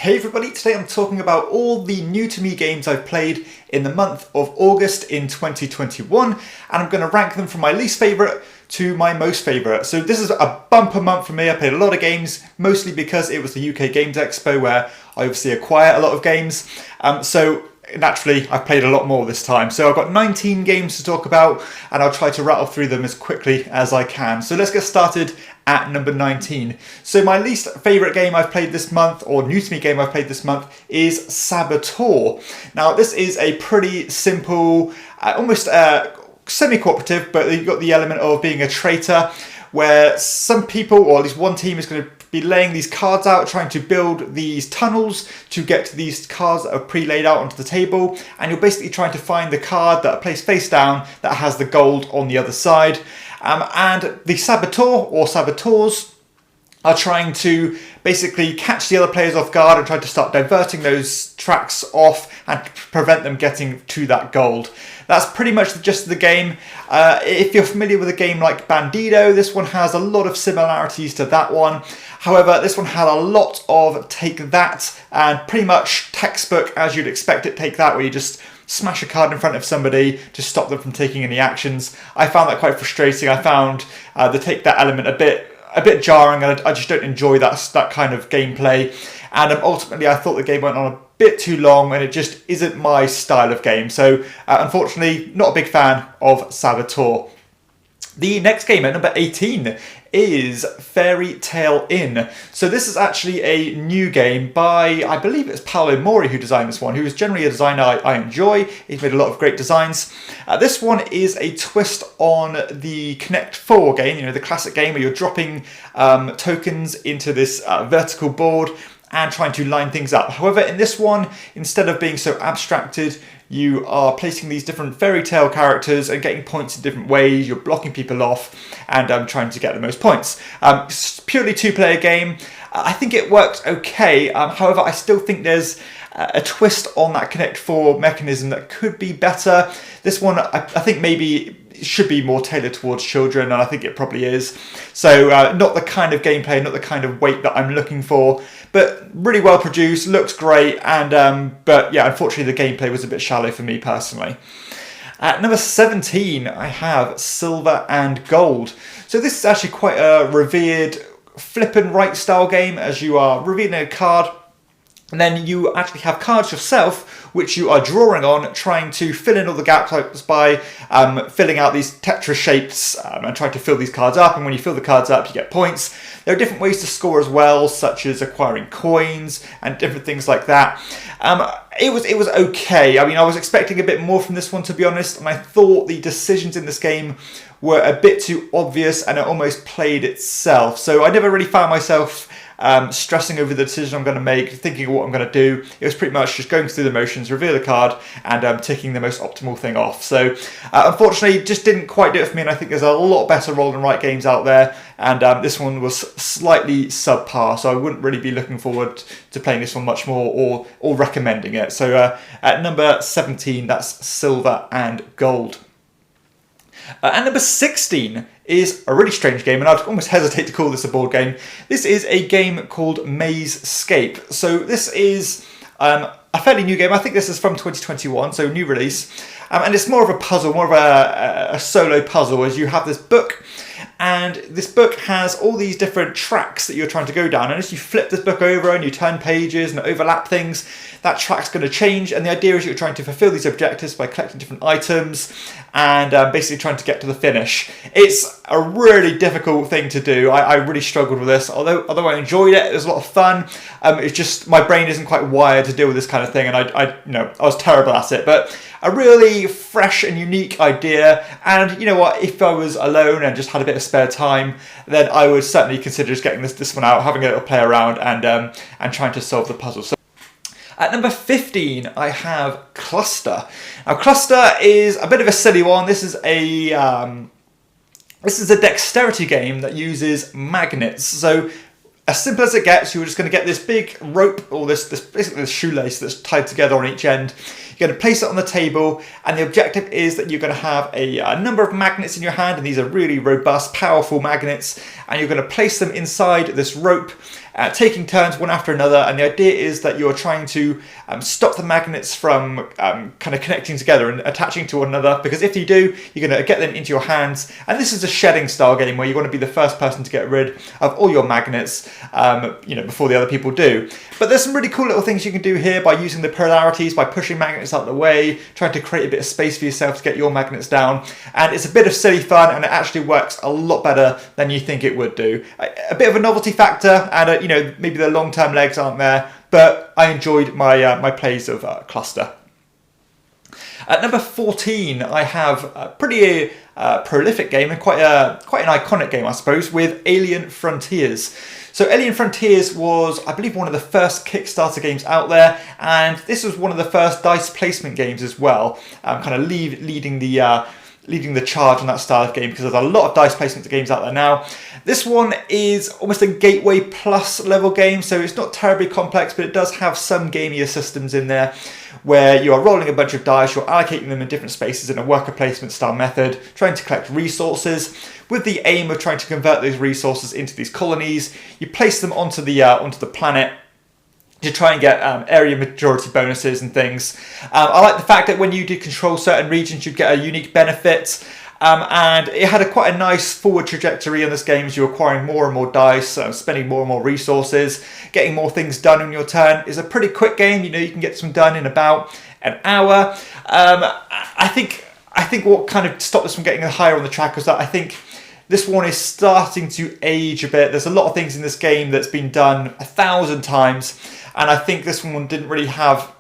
Hey everybody, today I'm talking about all the new to me games I've played in the month of August in 2021, and I'm going to rank them from my least favourite to my most favourite. So this is a bumper month for me. I played a lot of games, mostly because it was the UK Games Expo where I obviously acquire a lot of games. So naturally, I've played a lot more this time. So I've got 19 games to talk about, and I'll try to rattle through them as quickly as I can. So let's get started at number 19. So my least favourite game I've played this month, or new to me game I've played this month, is Saboteur. Now this is a pretty simple, almost semi-cooperative, but you've got the element of being a traitor, where some people, or at least one team, is going to be laying these cards out, trying to build these tunnels to get to these cards that are pre-laid out onto the table, and you're basically trying to find the card that are placed face down that has the gold on the other side. And the saboteur or saboteurs are trying to basically catch the other players off guard and try to start diverting those tracks off and prevent them getting to that gold. That's pretty much the gist of the game. If you're familiar with a game like Bandido, this one has a lot of similarities to that one. However, this one had a lot of take that and pretty much textbook as you'd expect it take that, where you just smash a card in front of somebody to stop them from taking any actions. I found that quite frustrating. I found the take that element a bit jarring, and I just don't enjoy that kind of gameplay. And ultimately, I thought the game went on a bit too long, and it just isn't my style of game. So unfortunately, not a big fan of Saboteur. The next game at number 18 is Fairy Tail Inn. So this is actually a new game by, I believe it's Paolo Mori who designed this one, who is generally a designer I enjoy. He's made a lot of great designs. This one is a twist on the Connect 4 game, you know, the classic game where you're dropping tokens into this vertical board and trying to line things up. However, in this one, instead of being so abstracted, you are placing these different fairy tale characters and getting points in different ways. You're blocking people off and trying to get the most points. It's purely two-player game. I think it works okay. However, I still think there's a twist on that Connect 4 mechanism that could be better. This one, I think maybe should be more tailored towards children, and I think it probably is. So not the kind of gameplay, not the kind of weight that I'm looking for, but really well produced, looks great, and but yeah, unfortunately the gameplay was a bit shallow for me personally. At number 17, I have Silver and Gold. So this is actually quite a revered flip and write style game, as you are revealing a card, and then you actually have cards yourself which you are drawing on, trying to fill in all the gaps by filling out these Tetris shapes and trying to fill these cards up. And when you fill the cards up, you get points. There are different ways to score as well, such as acquiring coins and different things like that. It was okay. I mean, I was expecting a bit more from this one, to be honest, and I thought the decisions in this game were a bit too obvious and it almost played itself. So I never really found myself stressing over the decision I'm going to make, thinking of what I'm going to do. It was pretty much just going through the motions, reveal a card, and ticking the most optimal thing off. So unfortunately, just didn't quite do it for me, and I think there's a lot better roll and write games out there, and this one was slightly subpar, so I wouldn't really be looking forward to playing this one much more or recommending it. So at number 17, that's Silver and Gold. At number 16 is a really strange game, and I'd almost hesitate to call this a board game. This is a game called Mazescape. So this is a fairly new game. I think this is from 2021, so new release. And it's more of a puzzle, more of a solo puzzle, as you have this book, and this book has all these different tracks that you're trying to go down, and as you flip this book over and you turn pages and overlap things, that track's going to change, and the idea is you're trying to fulfill these objectives by collecting different items and basically trying to get to the finish. It's a really difficult thing to do. I really struggled with this, although I enjoyed it. It was a lot of fun. It's just my brain isn't quite wired to deal with this kind of thing, and I was terrible at it. But a really fresh and unique idea, and you know what, if I was alone and just had a bit of spare time, then I would certainly consider just getting this one out, having a little play around, and trying to solve the puzzle. So at number 15, I have Cluster. Now, Cluster is a bit of a silly one. This is a dexterity game that uses magnets. So as simple as it gets, you're just going to get this big rope, or this basically this shoelace that's tied together on each end. You're going to place it on the table, and the objective is that you're going to have a number of magnets in your hand, and these are really robust, powerful magnets, and you're going to place them inside this rope, taking turns one after another, and the idea is that you're trying to stop the magnets from kind of connecting together and attaching to one another, because if you do, you're going to get them into your hands. And this is a shedding style game where you want to be the first person to get rid of all your magnets, before the other people do. But there's some really cool little things you can do here by using the polarities, by pushing magnets out of the way, trying to create a bit of space for yourself to get your magnets down. And it's a bit of silly fun, and it actually works a lot better than you think it would do. A bit of a novelty factor, and maybe the long-term legs aren't there, but I enjoyed my plays of Cluster. At number 14, I have a pretty prolific game, and quite an iconic game, I suppose, with Alien Frontiers. So Alien Frontiers was, I believe, one of the first Kickstarter games out there, and this was one of the first dice placement games as well, kind of leading the charge on that style of game, because there's a lot of dice placement games out there now. This one is almost a Gateway Plus level game, so it's not terribly complex, but it does have some gamier systems in there where you are rolling a bunch of dice, you're allocating them in different spaces in a worker placement style method, trying to collect resources with the aim of trying to convert those resources into these colonies. You place them onto the planet to try and get area majority bonuses and things. I like the fact that when you did control certain regions, you'd get a unique benefit. And it had quite a nice forward trajectory in this game as you're acquiring more and more dice, spending more and more resources, getting more things done on your turn. It's a pretty quick game. You can get some done in about an hour. I think what kind of stopped us from getting higher on the track was that I think this one is starting to age a bit. There's a lot of things in this game that's been done 1,000 times, and I think this one didn't really have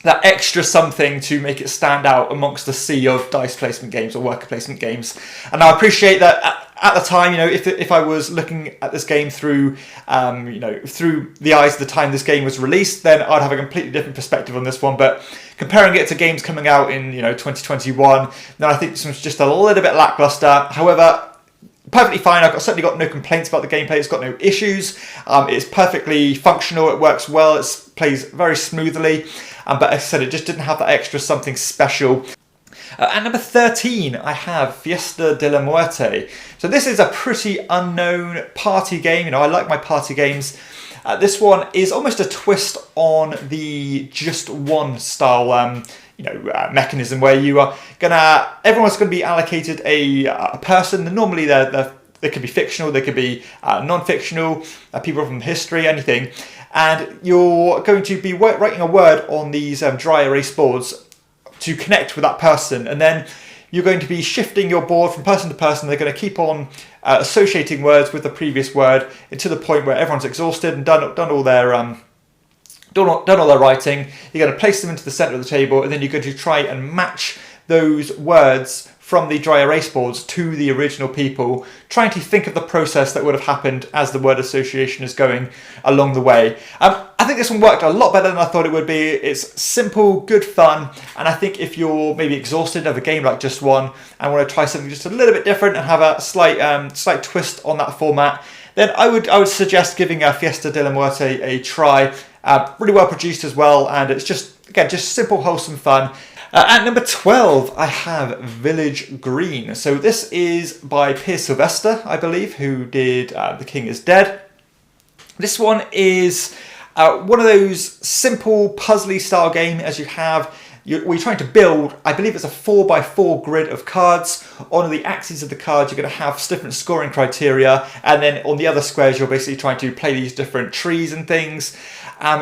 that extra something to make it stand out amongst the sea of dice placement games or worker placement games. And I appreciate that at the time, if I was looking at this game through the eyes of the time this game was released, then I'd have a completely different perspective on this one. But comparing it to games coming out in 2021, then I think this one's just a little bit lackluster. However, perfectly fine. I've certainly got no complaints about the gameplay. It's got no issues. It's perfectly functional. It works well. It plays very smoothly. But as I said, it just didn't have that extra something special. At number 13, I have Fiesta de la Muerte. So this is a pretty unknown party game. I like my party games. This one is almost a twist on the Just One style mechanism, where everyone's gonna be allocated a person. Normally they could be fictional, they could be non-fictional, people from history, anything. And you're going to be writing a word on these dry erase boards to connect with that person, and then you're going to be shifting your board from person to person. They're going to keep on associating words with the previous word to the point where everyone's exhausted and done all their writing. You're going to place them into the center of the table, and then you're going to try and match those words from the dry erase boards to the original people, trying to think of the process that would have happened as the word association is going along the way. I think this one worked a lot better than I thought it would be. It's simple, good fun, and I think if you're maybe exhausted of a game like Just One and want to try something just a little bit different and have a slight twist on that format, then I would suggest giving Fiesta de la Muerte a try. Really well produced as well, and it's just simple, wholesome fun. At number 12, I have Village Green. So this is by Piers Sylvester, I believe, who did The King is Dead. This one is one of those simple puzzly style game as you have. We're trying to build, I believe it's a 4x4 grid of cards. On the axes of the cards, you're going to have different scoring criteria, and then on the other squares, you're basically trying to play these different trees and things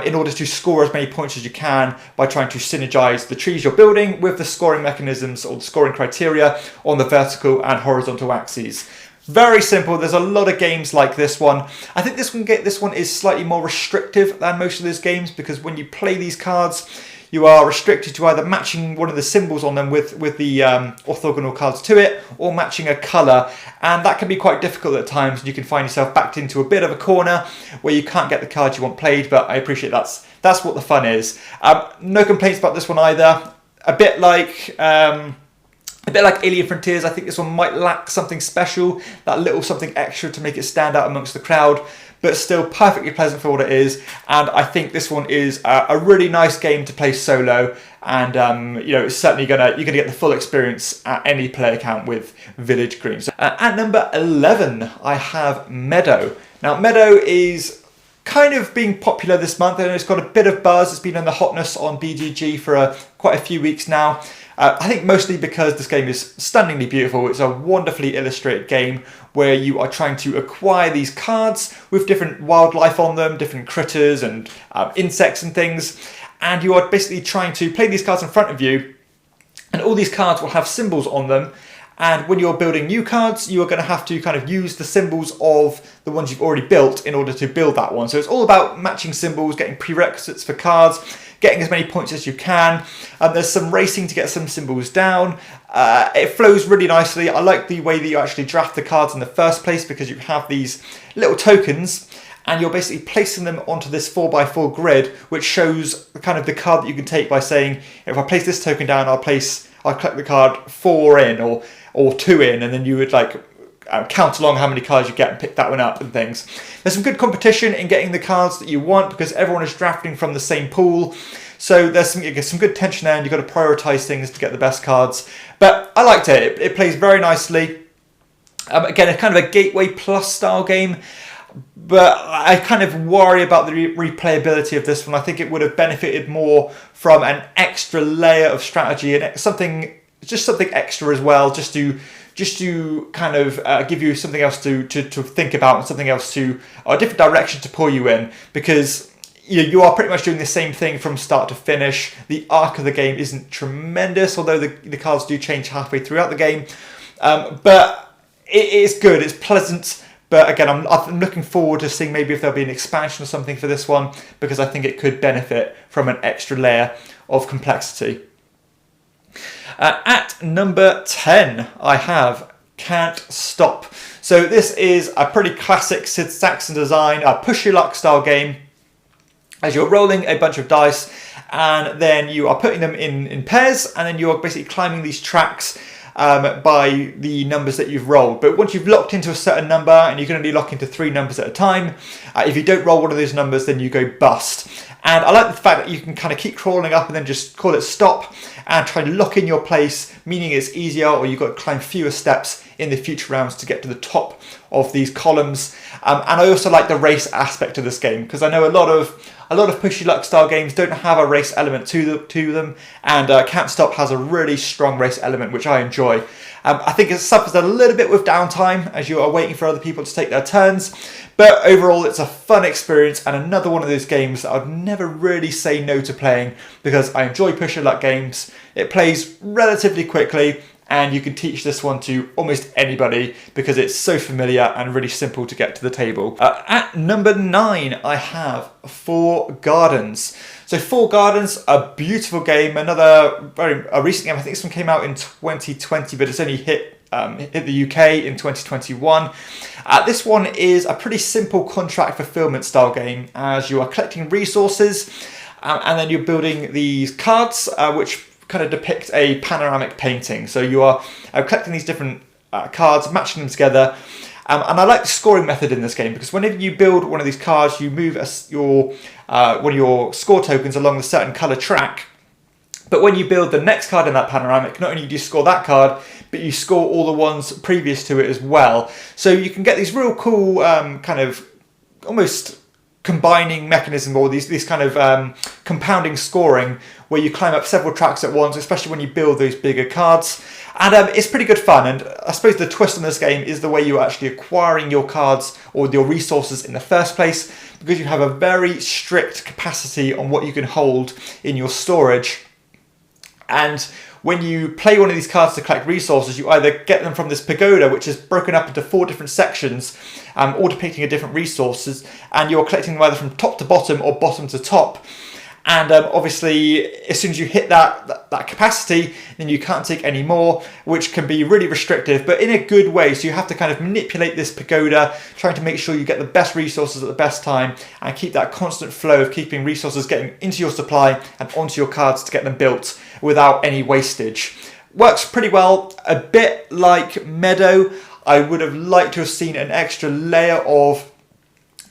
in order to score as many points as you can by trying to synergize the trees you're building with the scoring mechanisms or the scoring criteria on the vertical and horizontal axes. Very simple. There's a lot of games like this one. I think this one is slightly more restrictive than most of those games, because when you play these cards, you are restricted to either matching one of the symbols on them with the orthogonal cards to it, or matching a colour, and that can be quite difficult at times. You can find yourself backed into a bit of a corner where you can't get the cards you want played, but I appreciate that's what the fun is. No complaints about this one either. A bit like Alien Frontiers, I think this one might lack something special, that little something extra to make it stand out amongst the crowd, but still perfectly pleasant for what it is. And I think this one is a really nice game to play solo, and it's certainly you're gonna get the full experience at any player count with Village Green. So, at number 11, I have Meadow. Now, Meadow is kind of being popular this month. I know it's got a bit of buzz. It's been in the hotness on BGG for quite a few weeks now. I think mostly because this game is stunningly beautiful. It's a wonderfully illustrated game where you are trying to acquire these cards with different wildlife on them, different critters and insects and things. And you are basically trying to play these cards in front of you, and all these cards will have symbols on them. And when you're building new cards, you are going to have to kind of use the symbols of the ones you've already built in order to build that one. So it's all about matching symbols, getting prerequisites for cards, getting as many points as you can. There's some racing to get some symbols down. It flows really nicely. I like the way that you actually draft the cards in the first place, because you have these little tokens and you're basically placing them onto this 4x4 grid, which shows kind of the card that you can take by saying, if I place this token down, I'll collect the card 4 in or 2 in, and then you would like count along how many cards you get and pick that one up and things. There's some good competition in getting the cards that you want because everyone is drafting from the same pool. So there's some good tension there, and you've got to prioritise things to get the best cards. But I liked it. It plays very nicely. Again, a kind of a Gateway Plus style game. But I kind of worry about the replayability of this one. I think it would have benefited more from an extra layer of strategy and something extra as well, just to kind of give you something else to think about and something else a different direction to pull you in, because you are pretty much doing the same thing from start to finish. The arc of the game isn't tremendous, although the cards do change halfway throughout the game. But it is good. It's pleasant. But again, I'm looking forward to seeing maybe if there'll be an expansion or something for this one, because I think it could benefit from an extra layer of complexity. At number 10, I have Can't Stop. So this is a pretty classic Sid Sackson design, a push your luck style game, as you're rolling a bunch of dice and then you are putting them in pairs, and then you're basically climbing these tracks by the numbers that you've rolled. But once you've locked into a certain number, and you can only lock into 3 numbers at a time, if you don't roll one of those numbers, then you go bust. And I like the fact that you can kind of keep crawling up and then just call it stop and try to lock in your place, meaning it's easier, or you've got to climb fewer steps in the future rounds to get to the top of these columns. And I also like the race aspect of this game, because I know a lot of pushy luck style games don't have a race element to them, and Can't Stop has a really strong race element, which I enjoy. I think it suffers a little bit with downtime as you are waiting for other people to take their turns, but overall it's a fun experience and another one of those games that I'd never really say no to playing, because I enjoy push your luck games. It plays relatively quickly, and you can teach this one to almost anybody because it's so familiar and really simple to get to the table. At number 9, I have Four Gardens. So Four Gardens, a beautiful game, another a recent game. I think this one came out in 2020, but it's only hit the UK in 2021. This one is a pretty simple contract fulfillment style game, as you are collecting resources and then you're building these cards which kind of depict a panoramic painting. So you are collecting these different cards, matching them together. And I like the scoring method in this game, because whenever you build one of these cards, you move one of your score tokens along a certain colour track. But when you build the next card in that panoramic, not only do you score that card, but you score all the ones previous to it as well. So you can get these real cool kind of almost combining mechanism, or these kind of compounding scoring, where you climb up several tracks at once, especially when you build those bigger cards. And it's pretty good fun. And I suppose the twist on this game is the way you're actually acquiring your cards or your resources in the first place, because you have a very strict capacity on what you can hold in your storage. And when you play one of these cards to collect resources, you either get them from this pagoda, which is broken up into 4 different sections, all depicting a different resources, and you're collecting them either from top to bottom or bottom to top. And obviously, as soon as you hit that capacity, then you can't take any more, which can be really restrictive, but in a good way. So you have to kind of manipulate this pagoda, trying to make sure you get the best resources at the best time, and keep that constant flow of keeping resources getting into your supply and onto your cards to get them built without any wastage. Works pretty well. A bit like Meadow, I would have liked to have seen an extra layer of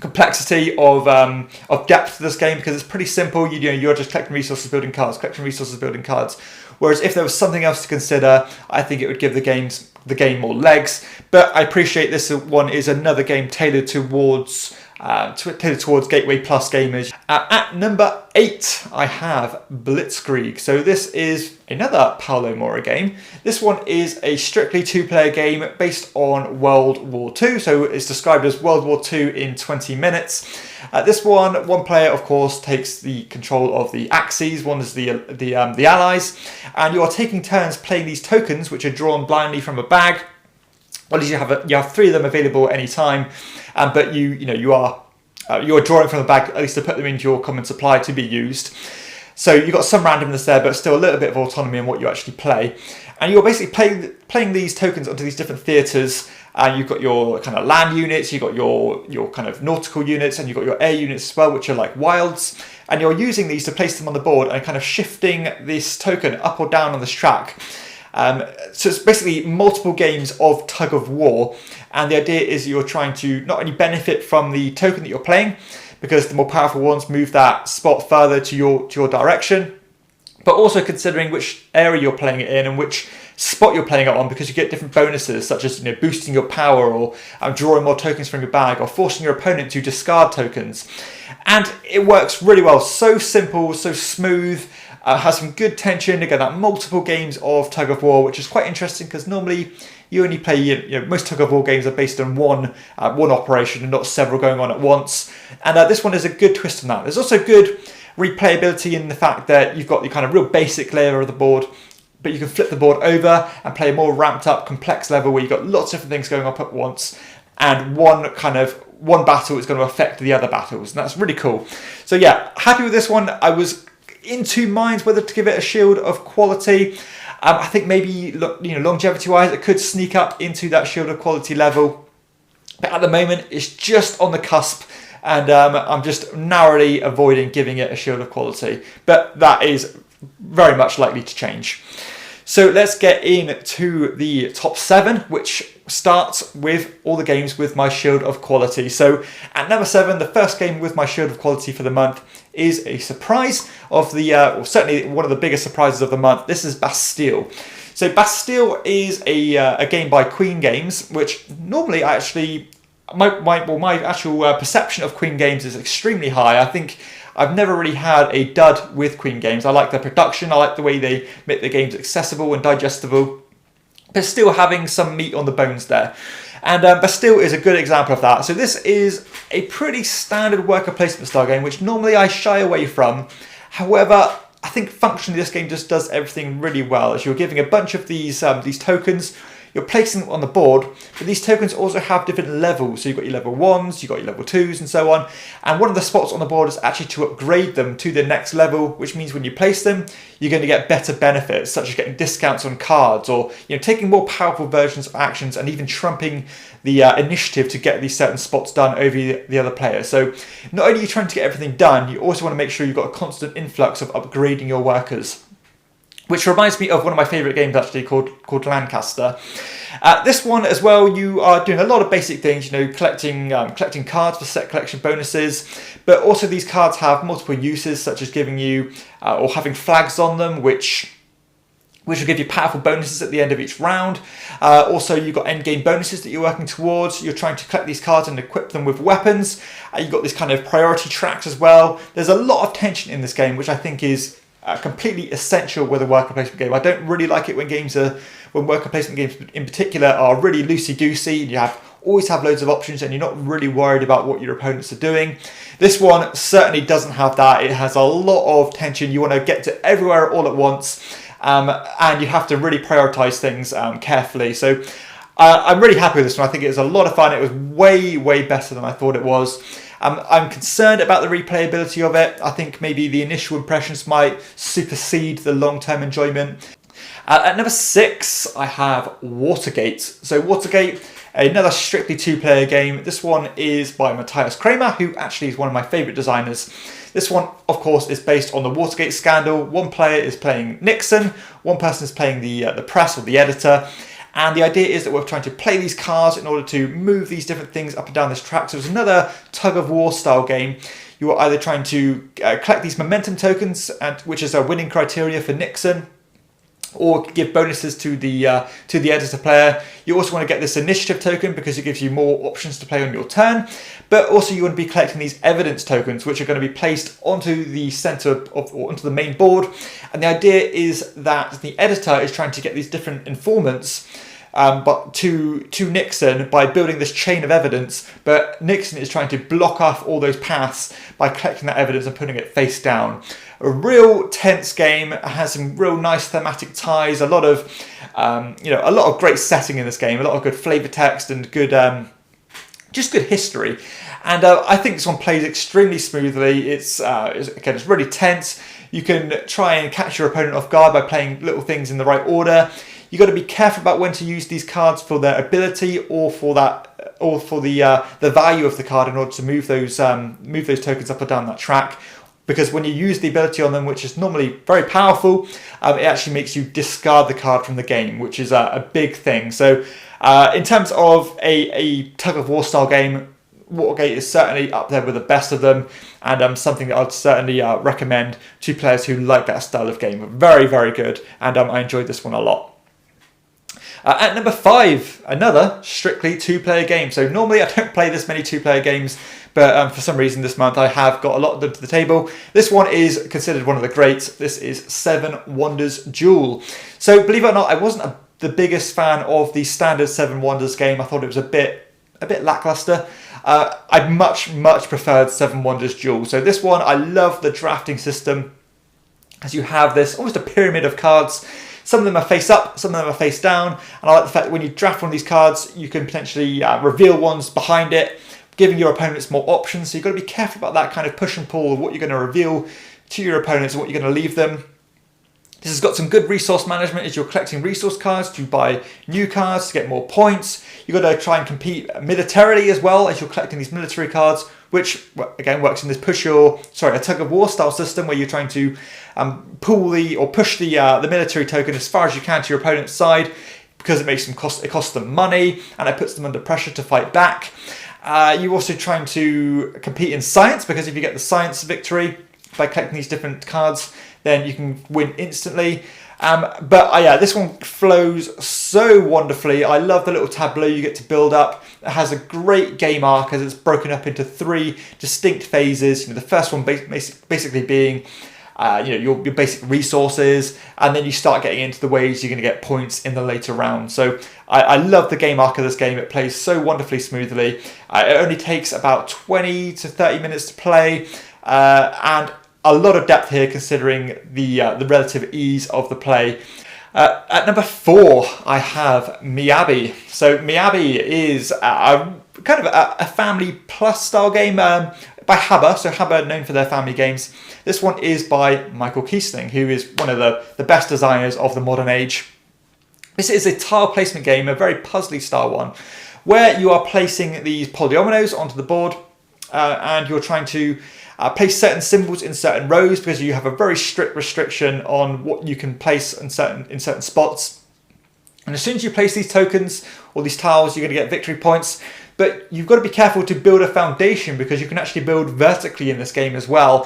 complexity of depth to this game, because it's pretty simple. You're just collecting resources, building cards, collecting resources, building cards. Whereas if there was something else to consider, I think it would give the game more legs. But I appreciate this one is another game tailored towards tailored towards Gateway Plus gamers. At number 8, I have Blitzkrieg. So this is another Paolo Mora game. This one is a strictly 2-player game based on World War II. So it's described as World War II in 20 minutes. This one player, of course, takes the control of the Axis. One is the Allies, and you are taking turns playing these tokens, which are drawn blindly from a bag. Well, you have 3 of them available at any time, but you are drawing from the bag at least to put them into your common supply to be used. So you've got some randomness there, but still a little bit of autonomy in what you actually play. And you're basically playing these tokens onto these different theatres. You've got your kind of land units, you've got your kind of nautical units, and you've got your air units as well, which are like wilds. And you're using these to place them on the board and kind of shifting this token up or down on this track. So it's basically multiple games of tug of war, and the idea is you're trying to not only benefit from the token that you're playing, because the more powerful ones move that spot further to your direction, but also considering which area you're playing it in and which spot you're playing it on, because you get different bonuses such as boosting your power, or drawing more tokens from your bag, or forcing your opponent to discard tokens. And it works really well. So simple, so smooth. Has some good tension. Again, that multiple games of tug of war, which is quite interesting because normally you only play, most tug of war games are based on one operation and not several going on at once. And this one is a good twist on that. There's also good replayability in the fact that you've got the kind of real basic layer of the board, but you can flip the board over and play a more ramped up, complex level where you've got lots of different things going up at once, and one battle is going to affect the other battles, and that's really cool. So yeah, happy with this one. I was in 2 minds whether to give it a Shield of Quality. I think maybe longevity wise it could sneak up into that Shield of Quality level, but at the moment it's just on the cusp, and I'm just narrowly avoiding giving it a Shield of Quality, but that is very much likely to change. So let's get into the top 7, which starts with all the games with my Shield of Quality. So at number 7, the first game with my Shield of Quality for the month is a surprise of the, certainly one of the biggest surprises of the month. This is Bastille. So Bastille is a game by Queen Games, which normally actually, my actual perception of Queen Games is extremely high. I think I've never really had a dud with Queen Games. I like their production, I like the way they make the games accessible and digestible, but still having some meat on the bones there. And Bastille is a good example of that. So this is a pretty standard worker placement style game, which normally I shy away from. However, I think functionally this game just does everything really well, as you're giving a bunch of these tokens. You're placing them on the board, but these tokens also have different levels. So you've got your level 1s, you've got your level 2s, and so on. And one of the spots on the board is actually to upgrade them to the next level, which means when you place them, you're going to get better benefits, such as getting discounts on cards, or taking more powerful versions of actions, and even trumping the initiative to get these certain spots done over the other player. So not only are you trying to get everything done, you also want to make sure you've got a constant influx of upgrading your workers. Which reminds me of one of my favourite games actually called Lancaster. This one as well, you are doing a lot of basic things, collecting cards for set collection bonuses, but also these cards have multiple uses, such as giving you or having flags on them, which will give you powerful bonuses at the end of each round. Also, you've got endgame bonuses that you're working towards. You're trying to collect these cards and equip them with weapons. You've got this kind of priority tracks as well. There's a lot of tension in this game, which I think is completely essential with a worker placement game. I don't really like it when worker placement games in particular are really loosey-goosey, and you always have loads of options and you're not really worried about what your opponents are doing. This one certainly doesn't have that. It has a lot of tension. You want to get to everywhere all at once, and you have to really prioritize things carefully. So I'm really happy with this one. I think it was a lot of fun. It was way, way better than I thought it was. I'm concerned about the replayability of it. I think maybe the initial impressions might supersede the long-term enjoyment. At number 6, I have Watergate. So Watergate, another strictly 2-player game. This one is by Matthias Kramer, who actually is one of my favourite designers. This one, of course, is based on the Watergate scandal. One player is playing Nixon, one person is playing the press or the editor. And the idea is that we're trying to play these cards in order to move these different things up and down this track. So it's another tug-of-war style game. You are either trying to collect these momentum tokens, which is a winning criteria for Nixon, or give bonuses to the editor player. You also want to get this initiative token because it gives you more options to play on your turn, but also you want to be collecting these evidence tokens, which are going to be placed onto the center of, or onto the main board. And the idea is that the editor is trying to get these different informants but to Nixon by building this chain of evidence, but Nixon is trying to block off all those paths by collecting that evidence and putting it face down. A real tense game. It has some real nice thematic ties, a lot of a lot of great setting in this game, a lot of good flavor text and good just good history. And I think this one plays extremely smoothly. It's really tense. You can try and catch your opponent off guard by playing little things in the right order. You've got to be careful about when to use these cards for their ability or for the value of the card in order to move those tokens up or down that track. Because when you use the ability on them, which is normally very powerful, it actually makes you discard the card from the game, which is a big thing. So in terms of a tug-of-war style game, Watergate is certainly up there with the best of them, and something that I'd certainly recommend to players who like that style of game. Very, very good, and I enjoyed this one a lot. At number 5, another strictly two-player game. So normally I don't play this many two-player games, but for some reason this month I have got a lot of them to the table. This one is considered one of the greats. This is Seven Wonders Duel. So believe it or not, I wasn't the biggest fan of the standard Seven Wonders game. I thought it was a bit lackluster. I much preferred Seven Wonders Duel. So this one, I love the drafting system, as you have this almost a pyramid of cards. Some of them are face up, some of them are face down, and I like the fact that when you draft one of these cards, you can potentially reveal ones behind it, giving your opponents more options. So you've got to be careful about that kind of push and pull of what you're going to reveal to your opponents and what you're going to leave them. This has got some good resource management as you're collecting resource cards to buy new cards to get more points. You've got to try and compete militarily as well as you're collecting these military cards, which again works in this a tug-of-war style system where you're trying to push the military token as far as you can to your opponent's side, because it costs them money and it puts them under pressure to fight back. You're also trying to compete in science, because if you get the science victory by collecting these different cards, then you can win instantly. This one flows so wonderfully. I love the little tableau you get to build up. It has a great game arc as it's broken up into 3 distinct phases. The first one basically being your basic resources, and then you start getting into the ways you're going to get points in the later round. So I love the game arc of this game. It plays so wonderfully smoothly. It only takes about 20 to 30 minutes to play, and a lot of depth here considering the relative ease of the play. At number 4, I have Miyabi. So Miyabi is kind of a family plus style game by Haba. So Haba, known for their family games. This one is by Michael Kiesling, who is one of the best designers of the modern age. This is a tile placement game, a very puzzly style one, where you are placing these polyominoes onto the board, and you're trying to place certain symbols in certain rows, because you have a very strict restriction on what you can place in certain spots. And as soon as you place these tokens or these tiles, you're going to get victory points. But you've got to be careful to build a foundation, because you can actually build vertically in this game as well.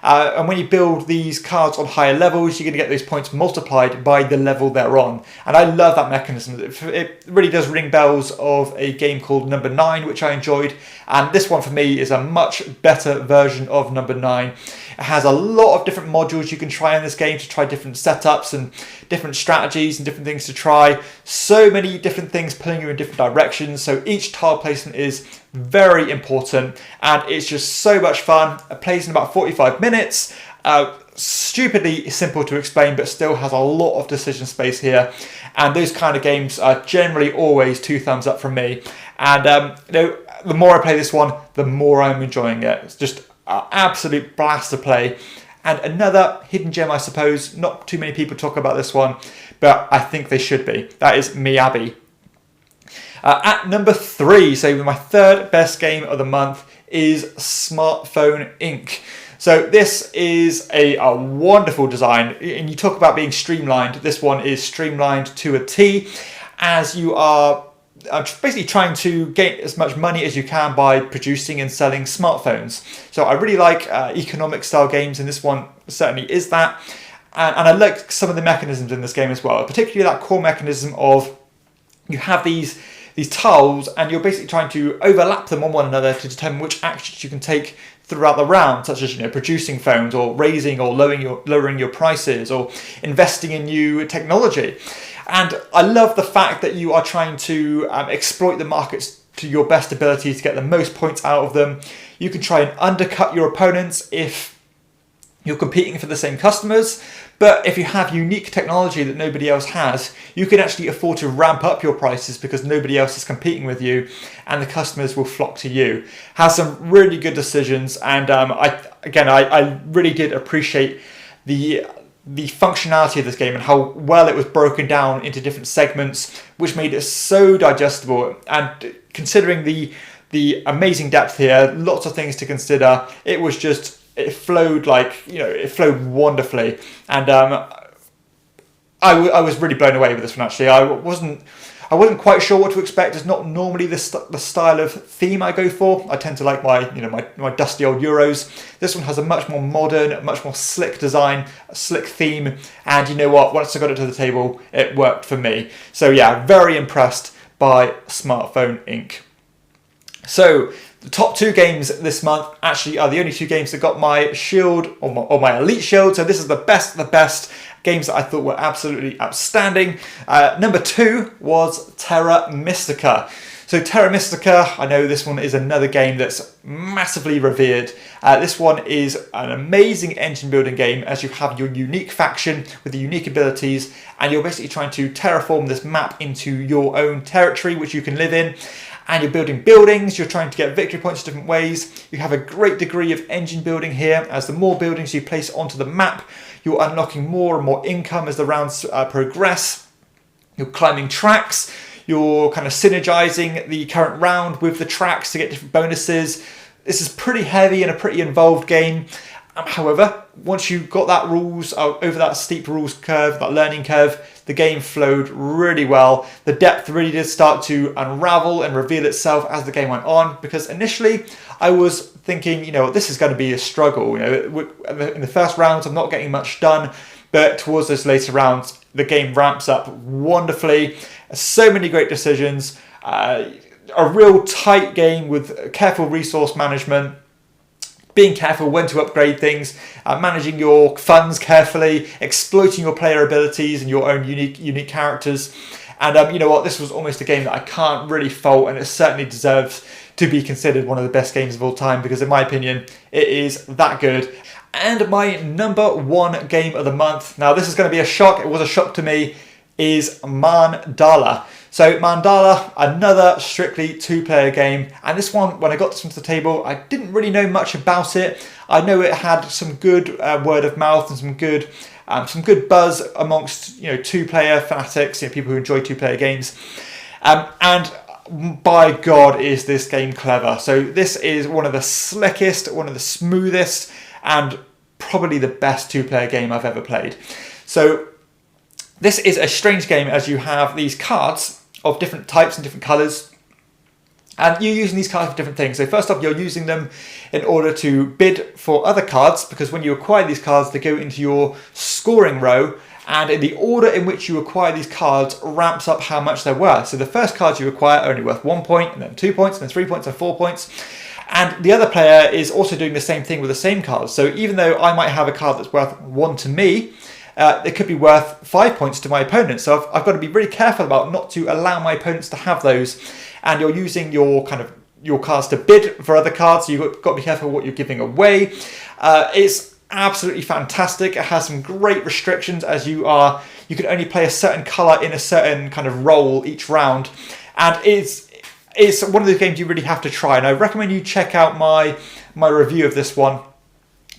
And when you build these cards on higher levels, you're going to get those points multiplied by the level they're on. And I love that mechanism. It really does ring bells of a game called Number 9, which I enjoyed. And this one for me is a much better version of Number 9. It has a lot of different modules you can try in this game to try different setups and different strategies and different things to try. So many different things pulling you in different directions. So each tile placement is very important, and it's just so much fun. It plays in about 45 minutes. Stupidly simple to explain, but still has a lot of decision space here. And those kind of games are generally always 2 thumbs up from me. And the more I play this one, the more I'm enjoying it. It's just an absolute blast to play. And another hidden gem, I suppose. Not too many people talk about this one, but I think they should be. That is Miyabi. At number 3, so my third best game of the month, is Smartphone Inc. So this is a wonderful design, and you talk about being streamlined. This one is streamlined to a T, as you are basically trying to get as much money as you can by producing and selling smartphones. So I really like economic style games, and this one certainly is that. And I like some of the mechanisms in this game as well, particularly that core mechanism of you have these tiles and you're basically trying to overlap them on one another to determine which actions you can take throughout the round, such as producing phones or raising or lowering your prices or investing in new technology. And I love the fact that you are trying to exploit the markets to your best ability to get the most points out of them. You can try and undercut your opponents if you're competing for the same customers, but if you have unique technology that nobody else has, you can actually afford to ramp up your prices because nobody else is competing with you and the customers will flock to you. Has some really good decisions, and I really did appreciate the functionality of this game and how well it was broken down into different segments, which made it so digestible. And considering the amazing depth here, lots of things to consider, it flowed it flowed wonderfully. And I was really blown away with this one, actually. I wasn't quite sure what to expect. It's not normally the style of theme I go for. I tend to like my dusty old Euros. This one has a much more modern, much more slick design, a slick theme, and you know what? Once I got it to the table, it worked for me. So yeah, very impressed by Smartphone Inc. So the top 2 games this month actually are the only 2 games that got my shield or my elite shield. So this is the best of the best games that I thought were absolutely outstanding. Number 2 was Terra Mystica. So Terra Mystica, I know this one is another game that's massively revered. This one is an amazing engine building game as you have your unique faction with the unique abilities, and you're basically trying to terraform this map into your own territory which you can live in. And you're building buildings, you're trying to get victory points different ways. You have a great degree of engine building here. As the more buildings you place onto the map, you're unlocking more and more income as the rounds progress. You're climbing tracks, you're kind of synergizing the current round with the tracks to get different bonuses. This is pretty heavy and a pretty involved game. However, once you got that rules over that steep rules curve, that learning curve, the game flowed really well. The depth really did start to unravel and reveal itself as the game went on, because initially I was thinking, this is going to be a struggle. In the first rounds, I'm not getting much done, but towards those later rounds, the game ramps up wonderfully. So many great decisions, a real tight game with careful resource management, being careful when to upgrade things, managing your funds carefully, exploiting your player abilities and your own unique characters. And you know what? This was almost a game that I can't really fault, and it certainly deserves to be considered one of the best games of all time, because in my opinion, it is that good. And my number 1 game of the month, now this is going to be a shock, it was a shock to me, is Mandala. So Mandala, another strictly 2-player game, and this one, when I got this one to the table, I didn't really know much about it. I know it had some good word of mouth and some good buzz amongst 2-player fanatics, people who enjoy 2-player games, and by God is this game clever. So this is one of the slickest, one of the smoothest, and probably the best 2-player game I've ever played. So this is a strange game as you have these cards of different types and different colours, and you're using these cards for different things. So first off, you're using them in order to bid for other cards, because when you acquire these cards, they go into your scoring row, and in the order in which you acquire these cards ramps up how much they're worth. So the first cards you acquire are only worth 1 point, and then 2 points, and then 3 points, and 4 points. And the other player is also doing the same thing with the same cards. So even though I might have a card that's worth 1 to me, it could be worth 5 points to my opponent. So I've got to be really careful about not to allow my opponents to have those. And you're using your cards to bid for other cards. So you've got to be careful what you're giving away. It's absolutely fantastic. It has some great restrictions, as you can only play a certain colour in a certain kind of role each round. And it's one of those games you really have to try. And I recommend you check out my review of this one.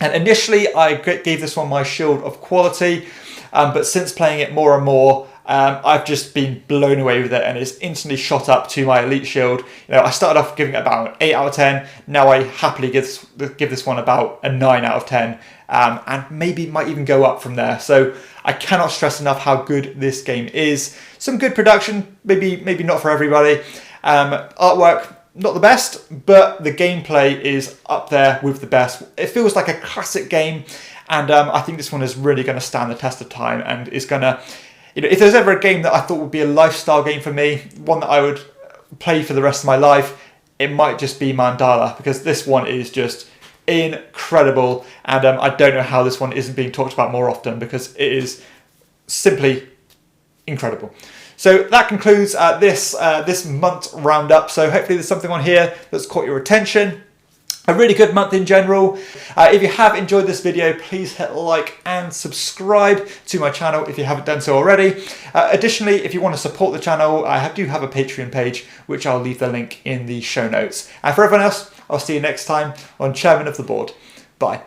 And initially, I gave this one my shield of quality, but since playing it more and more, I've just been blown away with it, and it's instantly shot up to my elite shield. I started off giving it about an 8 out of 10. Now I happily give this one about a 9 out of 10, and maybe might even go up from there. So I cannot stress enough how good this game is. Some good production, maybe not for everybody. Artwork, not the best, but the gameplay is up there with the best. It feels like a classic game, and I think this one is really going to stand the test of time and is going to, if there's ever a game that I thought would be a lifestyle game for me, one that I would play for the rest of my life, it might just be Mandala, because this one is just incredible, and I don't know how this one isn't being talked about more often, because it is simply incredible. So that concludes this month roundup. So hopefully there's something on here that's caught your attention. A really good month in general. If you have enjoyed this video, please hit like and subscribe to my channel if you haven't done so already. Additionally, if you want to support the channel, I do have a Patreon page, which I'll leave the link in the show notes. And for everyone else, I'll see you next time on Chairman of the Board. Bye.